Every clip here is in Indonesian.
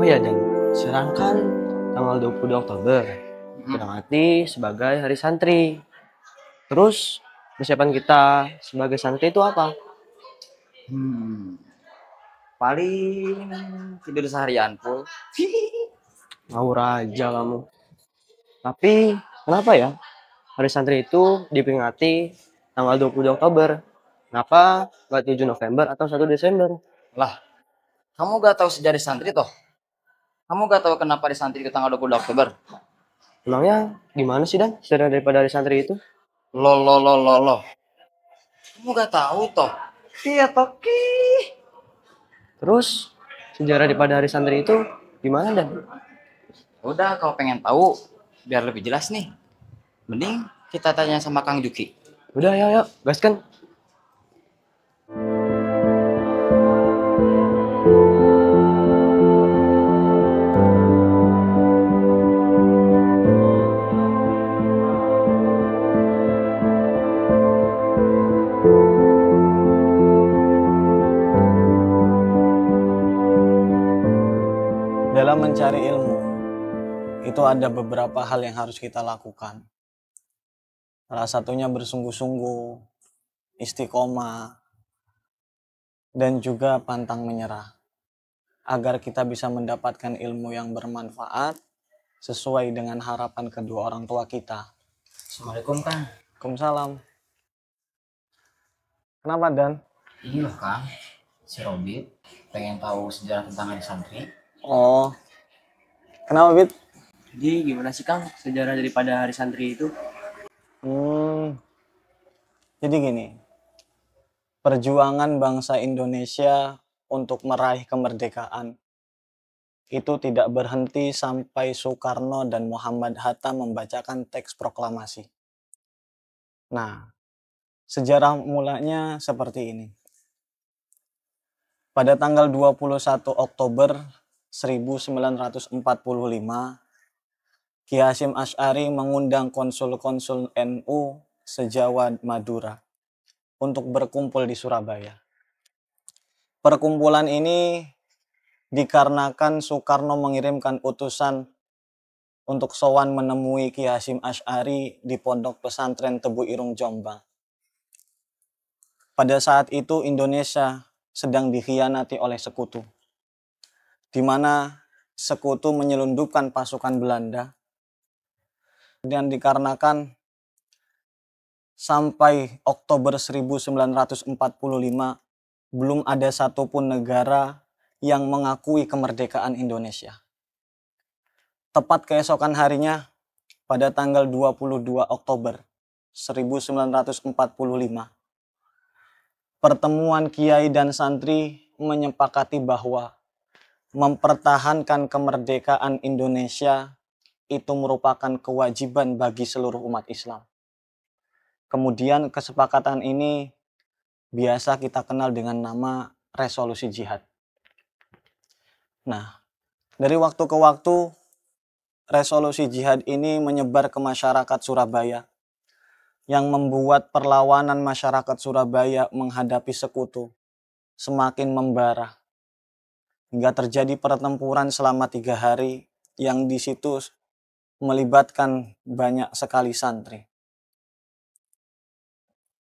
ya Dan, sekarang kan tanggal 20 Oktober, diperingati sebagai Hari Santri. Terus persiapan kita sebagai santri itu apa? Hmm, paling tidur seharian full. Ngawur aja kamu. Tapi kenapa ya Hari Santri itu diperingati tanggal 20 Oktober? Kenapa nggak 7 November atau 1 Desember? Lah, kamu gak tahu sejarah santri toh? Kamu gak tahu kenapa di santri ke tanggal 20 Oktober? Emangnya gimana sih Dan sejarah daripada Hari Santri itu? Lo. Kamu gak tahu toh? Iya toh, Terus sejarah daripada Hari Santri itu gimana Dan? Udah, kalau pengen tahu biar lebih jelas nih. Mending kita tanya sama Kang Juki. Udah ya, gaskan. Dalam mencari ilmu, itu ada beberapa hal yang harus kita lakukan. Salah satunya bersungguh-sungguh, istiqomah, dan juga pantang menyerah. Agar kita bisa mendapatkan ilmu yang bermanfaat sesuai dengan harapan kedua orang tua kita. Assalamualaikum Kang. Waalaikumsalam. Kenapa Dan? Ini loh Kang, si Robit pengen tahu sejarah tentang hari santri. Oh, kenapa Bit? Jadi gimana sih Kang sejarah daripada Hari Santri itu? Jadi gini, perjuangan bangsa Indonesia untuk meraih kemerdekaan itu tidak berhenti sampai Soekarno dan Muhammad Hatta membacakan teks proklamasi. Nah, sejarah mulanya seperti ini. Pada tanggal 21 Oktober 1945, Ki Hasyim Asy'ari mengundang konsul-konsul NU se-Jawa Madura untuk berkumpul di Surabaya. Perkumpulan ini dikarenakan Soekarno mengirimkan utusan untuk sowan menemui Ki Hasyim Asy'ari di Pondok Pesantren Tebu Irung Jombang. Pada saat itu Indonesia sedang dikhianati oleh sekutu, di mana sekutu menyelundupkan pasukan Belanda, dan dikarenakan sampai Oktober 1945 belum ada satupun negara yang mengakui kemerdekaan Indonesia. Tepat keesokan harinya, pada tanggal 22 Oktober 1945, pertemuan kiai dan santri menyepakati bahwa mempertahankan kemerdekaan Indonesia itu merupakan kewajiban bagi seluruh umat Islam. Kemudian kesepakatan ini biasa kita kenal dengan nama resolusi jihad. Nah, dari waktu ke waktu resolusi jihad ini menyebar ke masyarakat Surabaya, yang membuat perlawanan masyarakat Surabaya menghadapi sekutu semakin membara, hingga terjadi pertempuran selama 3 hari yang di situ melibatkan banyak sekali santri.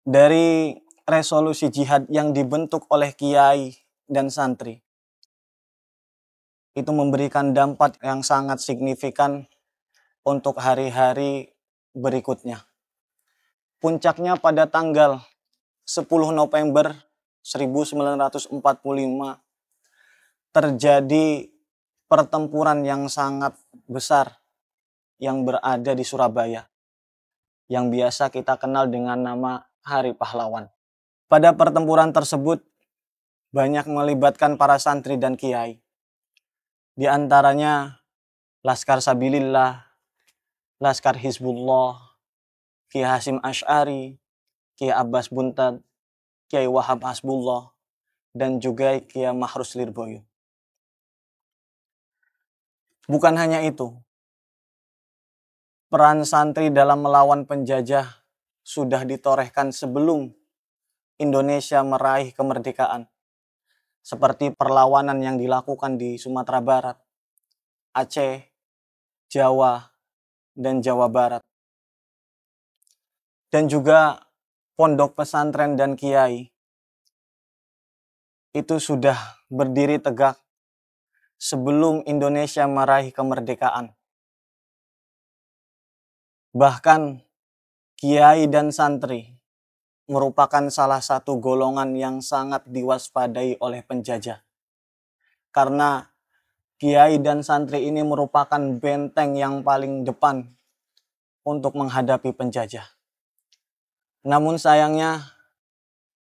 Dari resolusi jihad yang dibentuk oleh kiai dan santri, itu memberikan dampak yang sangat signifikan untuk hari-hari berikutnya. Puncaknya pada tanggal 10 November 1945 terjadi pertempuran yang sangat besar yang berada di Surabaya, yang biasa kita kenal dengan nama Hari Pahlawan. Pada pertempuran tersebut banyak melibatkan para santri dan kiai. Di antaranya Laskar Sabilillah, Laskar Hizbullah, Ki Hasyim Asy'ari, Ki Abbas Buntad, Kiai Wahab Hasbullah, dan juga Kiai Mahrus Lirboyo. Bukan hanya itu, peran santri dalam melawan penjajah sudah ditorehkan sebelum Indonesia meraih kemerdekaan, seperti perlawanan yang dilakukan di Sumatera Barat, Aceh, Jawa, dan Jawa Barat. Dan juga pondok pesantren dan kiai itu sudah berdiri tegak sebelum Indonesia meraih kemerdekaan. Bahkan kiai dan santri merupakan salah satu golongan yang sangat diwaspadai oleh penjajah. Karena kiai dan santri ini merupakan benteng yang paling depan untuk menghadapi penjajah. Namun sayangnya,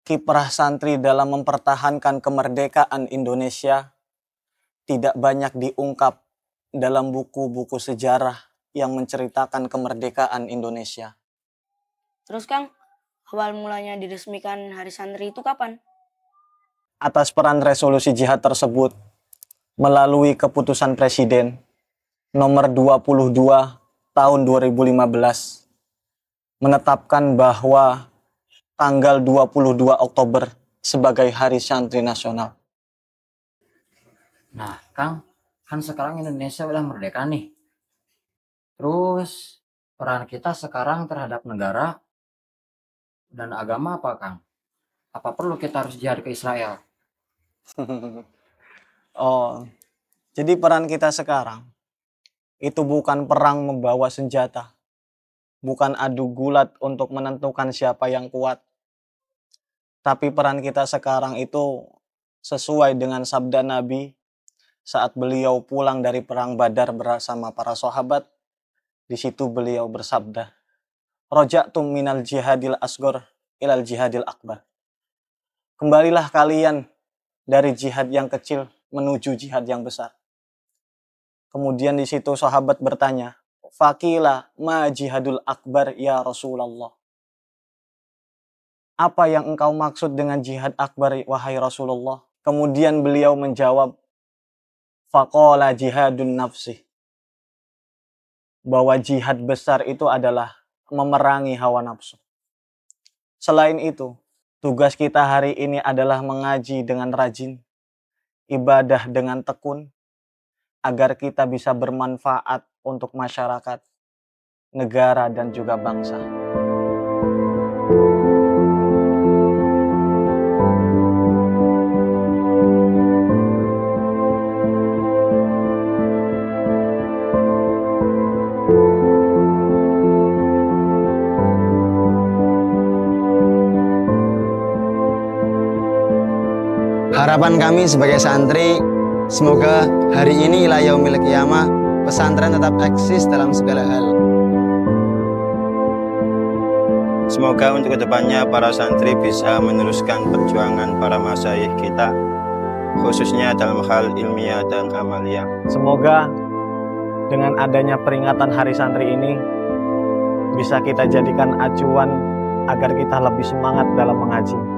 kiprah santri dalam mempertahankan kemerdekaan Indonesia tidak banyak diungkap dalam buku-buku sejarah yang menceritakan kemerdekaan Indonesia. Terus Kang, awal mulanya diresmikan Hari Santri itu kapan? Atas peran resolusi jihad tersebut, melalui keputusan Presiden nomor 22 tahun 2015, menetapkan bahwa tanggal 22 Oktober sebagai Hari Santri Nasional. Nah, Kang, kan sekarang Indonesia udah merdeka nih. Terus peran kita sekarang terhadap negara dan agama apa, Kang? Apa perlu kita harus jihad ke Israel? Oh, jadi peran kita sekarang itu bukan perang membawa senjata, bukan adu gulat untuk menentukan siapa yang kuat. Tapi peran kita sekarang itu sesuai dengan sabda Nabi saat beliau pulang dari perang Badar bersama para sahabat. Di situ beliau bersabda, "Raja'tum minal jihadil asghar ilal jihadil akbar." Kembalilah kalian dari jihad yang kecil menuju jihad yang besar. Kemudian di situ sahabat bertanya, "Faqila ma jihadul akbar ya Rasulullah?" Apa yang engkau maksud dengan jihad akbar wahai Rasulullah? Kemudian beliau menjawab, faqala jihadun nafsi. Bahwa jihad besar itu adalah memerangi hawa nafsu. Selain itu, tugas kita hari ini adalah mengaji dengan rajin, ibadah dengan tekun, agar kita bisa bermanfaat untuk masyarakat, negara, dan juga bangsa. Harapan kami sebagai santri, semoga hari ini ila yaumil qiyamah pesantren tetap eksis dalam segala hal. Semoga untuk kedepannya para santri bisa meneruskan perjuangan para masyayikh kita, khususnya dalam hal ilmiah dan amaliyah. Semoga dengan adanya peringatan Hari Santri ini bisa kita jadikan acuan agar kita lebih semangat dalam mengaji.